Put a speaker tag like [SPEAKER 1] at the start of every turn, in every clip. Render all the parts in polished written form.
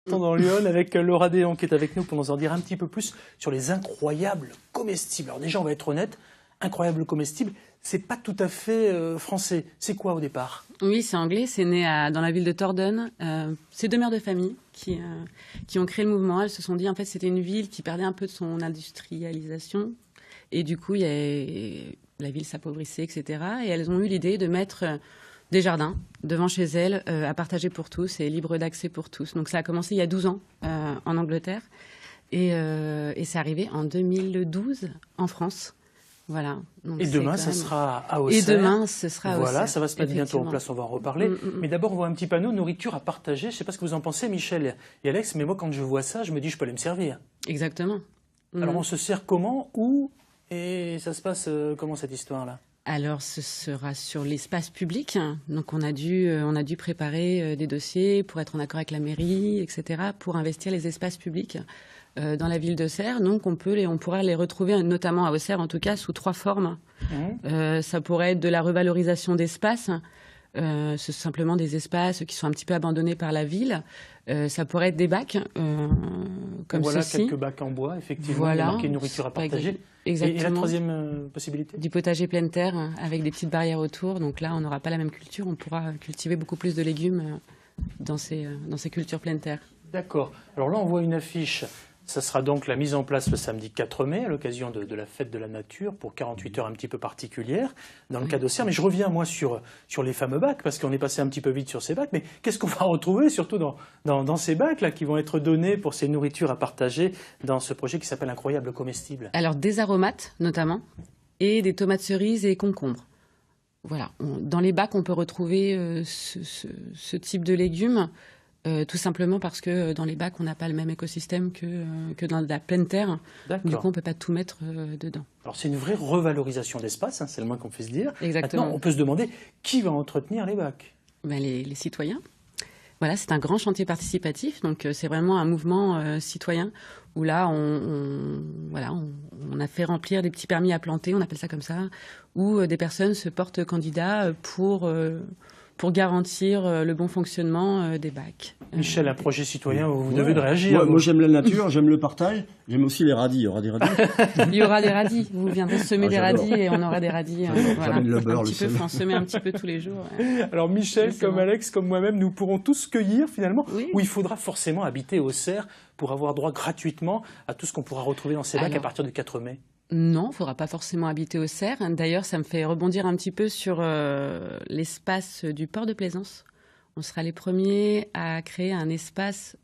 [SPEAKER 1] dans l'Yonne avec Laura Déon qui est avec nous pour nous en dire un petit peu plus sur les incroyables comestibles. Alors déjà, on va être honnête, incroyables comestibles, c'est pas tout à fait français. C'est quoi au départ?
[SPEAKER 2] Oui, c'est anglais, c'est né dans la ville de Tordon. C'est 2 mères de famille qui ont créé le mouvement. Elles se sont dit, en fait, c'était une ville qui perdait un peu de son industrialisation. Et du coup, la ville s'appauvrissait, etc. Et elles ont eu l'idée de mettre des jardins devant chez elles, à partager pour tous et libre d'accès pour tous. Donc ça a commencé il y a 12 ans en Angleterre. Et c'est arrivé en 2012 en France. Voilà. Donc
[SPEAKER 1] et demain, ça sera à Auxerre.
[SPEAKER 2] Et demain, ce sera à Auxerre.
[SPEAKER 1] Voilà, ça va se mettre bientôt en place, on va en reparler. Mais d'abord, on voit un petit panneau nourriture à partager. Je ne sais pas ce que vous en pensez, Michel et Alex, mais moi, quand je vois ça, je me dis, je peux aller me servir.
[SPEAKER 2] Exactement.
[SPEAKER 1] Alors, on se sert comment, où, et ça se passe comment cette histoire-là?
[SPEAKER 2] Alors, ce sera sur l'espace public. Donc, on a dû préparer des dossiers pour être en accord avec la mairie, etc., pour investir les espaces publics dans la ville d'Auxerre. Donc, on pourra les retrouver, notamment à Auxerre, en tout cas, sous 3 formes. Ça pourrait être de la revalorisation d'espaces. C'est simplement des espaces qui sont un petit peu abandonnés par la ville. Ça pourrait être des bacs, comme
[SPEAKER 1] voilà
[SPEAKER 2] ceci.
[SPEAKER 1] Quelques bacs en bois, effectivement,
[SPEAKER 2] voilà,
[SPEAKER 1] marqué nourriture à partager.
[SPEAKER 2] Exactement.
[SPEAKER 1] Et la troisième possibilité?
[SPEAKER 2] Du potager pleine terre, avec des petites barrières autour. Donc là, on n'aura pas la même culture. On pourra cultiver beaucoup plus de légumes dans ces cultures pleine terre.
[SPEAKER 1] D'accord. Alors là, on voit une affiche. Ça sera donc la mise en place le samedi 4 mai, à l'occasion de la fête de la nature, pour 48 heures un petit peu particulières, dans le cas d'Auxerre. Mais je reviens, moi, sur les fameux bacs, parce qu'on est passé un petit peu vite sur ces bacs. Mais qu'est-ce qu'on va retrouver, surtout dans ces bacs-là, qui vont être donnés pour ces nourritures à partager dans ce projet qui s'appelle Incroyable Comestible?
[SPEAKER 2] Alors, des aromates, notamment, et des tomates cerises et concombres. Voilà. Dans les bacs, on peut retrouver ce type de légumes. Tout simplement parce que dans les bacs, on n'a pas le même écosystème que dans la pleine terre. Du coup, on ne peut pas tout mettre dedans.
[SPEAKER 1] Alors, c'est une vraie revalorisation d'espace, hein, c'est le moins qu'on puisse dire.
[SPEAKER 2] Exactement.
[SPEAKER 1] Maintenant, on peut se demander qui va entretenir les bacs? Ben,
[SPEAKER 2] les citoyens. Voilà, c'est un grand chantier participatif, donc c'est vraiment un mouvement citoyen où là, on a fait remplir des petits permis à planter, on appelle ça comme ça, où des personnes se portent candidats pour garantir le bon fonctionnement des bacs.
[SPEAKER 1] Michel, un projet citoyen où vous devez de réagir.
[SPEAKER 3] Moi j'aime la nature, j'aime le partage, j'aime aussi les radis. Il y aura des radis?
[SPEAKER 2] Il y aura des radis. Vous viendrez semer des radis et on aura des radis. Voilà.
[SPEAKER 3] Le beurre,
[SPEAKER 2] Il faut en semer un petit peu tous les jours.
[SPEAKER 1] Alors Michel, comme Alex, comme moi-même, nous pourrons tous cueillir finalement,
[SPEAKER 2] oui.
[SPEAKER 1] Où il faudra forcément habiter Auxerre pour avoir droit gratuitement à tout ce qu'on pourra retrouver dans ces bacs à partir du 4 mai.
[SPEAKER 2] Non, il ne faudra pas forcément habiter Auxerre. D'ailleurs, ça me fait rebondir un petit peu sur l'espace du port de Plaisance. On sera les premiers à créer un espace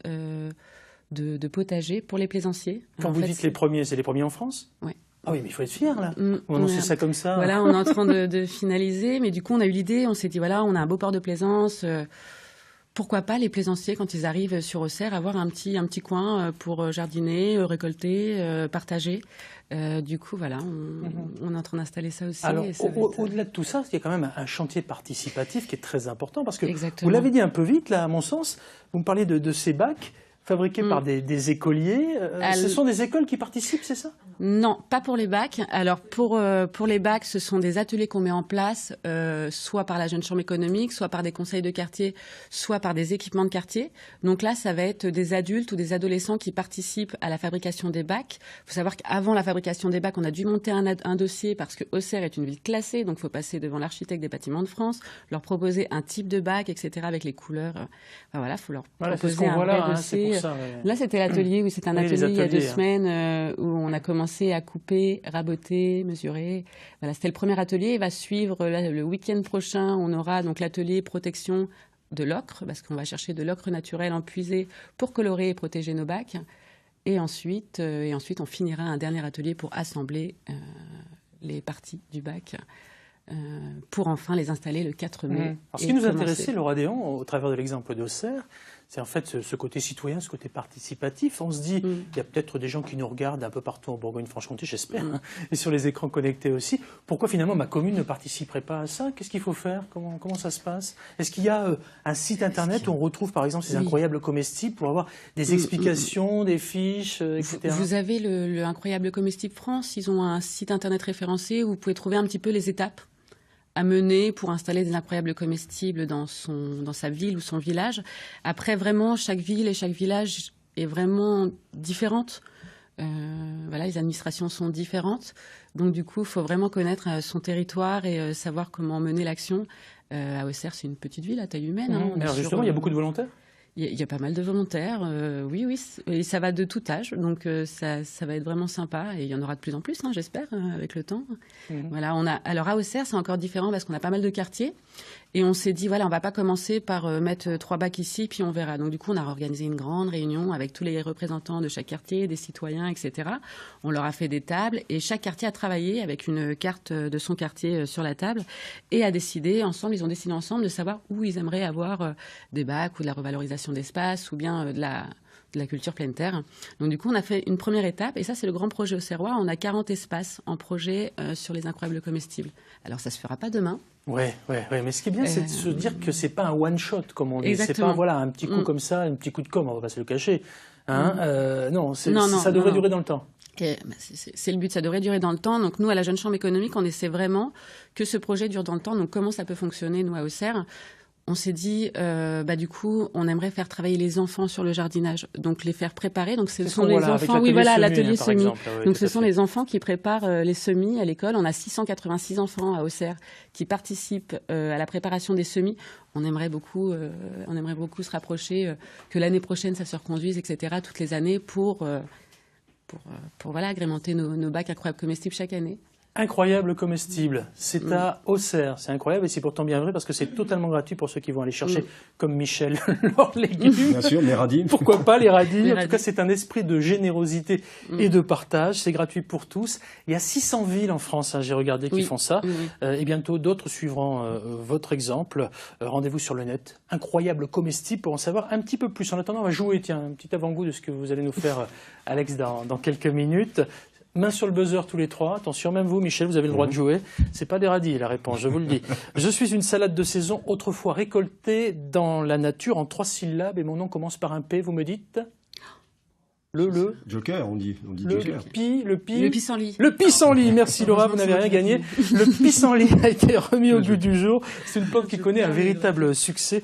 [SPEAKER 2] de potager pour les plaisanciers.
[SPEAKER 1] Quand vous dites les premiers, c'est les premiers en France?
[SPEAKER 2] Oui.
[SPEAKER 1] Ah oui, mais il faut être fier, là. On annonce ça comme ça.
[SPEAKER 2] Voilà, on est en train de finaliser. Mais du coup, on a eu l'idée, on s'est dit, voilà, on a un beau port de plaisance. Pourquoi pas les plaisanciers, quand ils arrivent sur Auxerre, avoir un petit coin pour jardiner, récolter, partager. Du coup, voilà, on est en train d'installer ça aussi.
[SPEAKER 1] Alors, au-delà de tout ça, il y a quand même un chantier participatif qui est très important, parce que
[SPEAKER 2] Exactement.
[SPEAKER 1] vous l'avez dit un peu vite, là, à mon sens, vous me parlez de ces bacs fabriqués par des écoliers. Ce sont des écoles qui participent, c'est ça?
[SPEAKER 2] Non, pas pour les bacs. Alors, pour les bacs, ce sont des ateliers qu'on met en place, soit par la Jeune Chambre économique, soit par des conseils de quartier, soit par des équipements de quartier. Donc là, ça va être des adultes ou des adolescents qui participent à la fabrication des bacs. Il faut savoir qu'avant la fabrication des bacs, on a dû monter un dossier parce que Auxerre est une ville classée, donc il faut passer devant l'architecte des bâtiments de France, leur proposer un type de bac, etc., avec les couleurs. Enfin, voilà, il faut leur proposer un vrai dossier. Là, c'était l'atelier, oui, c'est un atelier il y a 2 semaines où on a commencé à couper, raboter, mesurer. Voilà, c'était le premier atelier. Il va suivre le week-end prochain. On aura donc l'atelier protection de l'ocre, parce qu'on va chercher de l'ocre naturel en puisée pour colorer et protéger nos bacs. Et ensuite, on finira un dernier atelier pour assembler les parties du bac. Pour enfin les installer le 4 mai.
[SPEAKER 1] Alors, ce qui nous intéressait, Laura Déon, au travers de l'exemple d'Auxerre, c'est en fait ce côté citoyen, ce côté participatif. On se dit, il y a peut-être des gens qui nous regardent un peu partout en Bourgogne-Franche-Comté, j'espère, et sur les écrans connectés aussi. Pourquoi finalement ma commune ne participerait pas à ça? Qu'est-ce qu'il faut faire? Comment ça se passe? Est-ce qu'il y a un site internet où on retrouve par exemple ces incroyables comestibles pour avoir des explications, des fiches, etc.
[SPEAKER 2] Vous avez le Incroyable Comestible France, ils ont un site internet référencé où vous pouvez trouver un petit peu les étapes. à mener pour installer des incroyables comestibles dans sa ville ou son village. Après, vraiment, chaque ville et chaque village est vraiment différente. Voilà, les administrations sont différentes. Donc, du coup, il faut vraiment connaître son territoire et savoir comment mener l'action. À Auxerre, c'est une petite ville à taille humaine.
[SPEAKER 1] Alors justement, il y a beaucoup de volontaires.
[SPEAKER 2] Il y a pas mal de volontaires, oui, et ça va de tout âge, donc ça va être vraiment sympa, et il y en aura de plus en plus, j'espère, avec le temps. Voilà, alors à Auxerre, c'est encore différent parce qu'on a pas mal de quartiers, et on s'est dit, voilà, on va pas commencer par mettre 3 bacs ici, puis on verra. Donc du coup, on a organisé une grande réunion avec tous les représentants de chaque quartier, des citoyens, etc. On leur a fait des tables, et chaque quartier a travaillé avec une carte de son quartier sur la table, et ils ont décidé ensemble de savoir où ils aimeraient avoir des bacs ou de la revalorisation d'espace ou bien de la culture pleine terre. Donc du coup, on a fait une première étape, et ça, c'est le grand projet auxerrois. On a 40 espaces en projet sur les incroyables comestibles. Alors, ça se fera pas demain.
[SPEAKER 1] Ouais. Mais ce qui est bien, c'est de se dire que c'est pas un one shot, comme on dit.
[SPEAKER 2] Exactement.
[SPEAKER 1] C'est pas un petit coup comme ça, un petit coup de com', on va pas se le cacher. Non, ça devrait durer dans le temps.
[SPEAKER 2] C'est le but, ça devrait durer dans le temps. Donc nous, à la Jeune Chambre économique, on essaie vraiment que ce projet dure dans le temps. Donc comment ça peut fonctionner, nous, à Auxerre? On s'est dit, du coup, on aimerait faire travailler les enfants sur le jardinage, donc les faire préparer. Donc ce sont les enfants, l'atelier semis. Donc ce sont les enfants qui préparent les semis à l'école. On a 686 enfants à Auxerre qui participent à la préparation des semis. On aimerait beaucoup se rapprocher, que l'année prochaine ça se reconduise, etc. Toutes les années pour agrémenter nos bacs incroyables comestibles chaque année.
[SPEAKER 1] Incroyable comestible, c'est à Auxerre, c'est incroyable et c'est pourtant bien vrai parce que c'est totalement gratuit pour ceux qui vont aller chercher, comme Michel, leurs légumes.
[SPEAKER 3] Bien sûr, les radis.
[SPEAKER 1] Pourquoi pas les radis. En tout cas, c'est un esprit de générosité et de partage, c'est gratuit pour tous. Il y a 600 villes en France, j'ai regardé, qui font ça, et bientôt d'autres suivront votre exemple. Rendez-vous sur le net, incroyable comestible, pour en savoir un petit peu plus. En attendant, on va jouer, un petit avant-goût de ce que vous allez nous faire, Alex, dans quelques minutes. Main sur le buzzer tous les 3. Attention, même vous, Michel, vous avez le droit de jouer. C'est pas des radis, la réponse, je vous le dis. Je suis une salade de saison, autrefois récoltée dans la nature en 3 syllabes et mon nom commence par un P, vous me dites? Le
[SPEAKER 3] Joker, on dit
[SPEAKER 1] le
[SPEAKER 3] Joker.
[SPEAKER 2] Le pissenlit.
[SPEAKER 1] Le pissenlit, merci Laura, vous n'avez rien gagné. Le pissenlit a été remis au goût du jour. C'est une pomme qui connaît un véritable succès.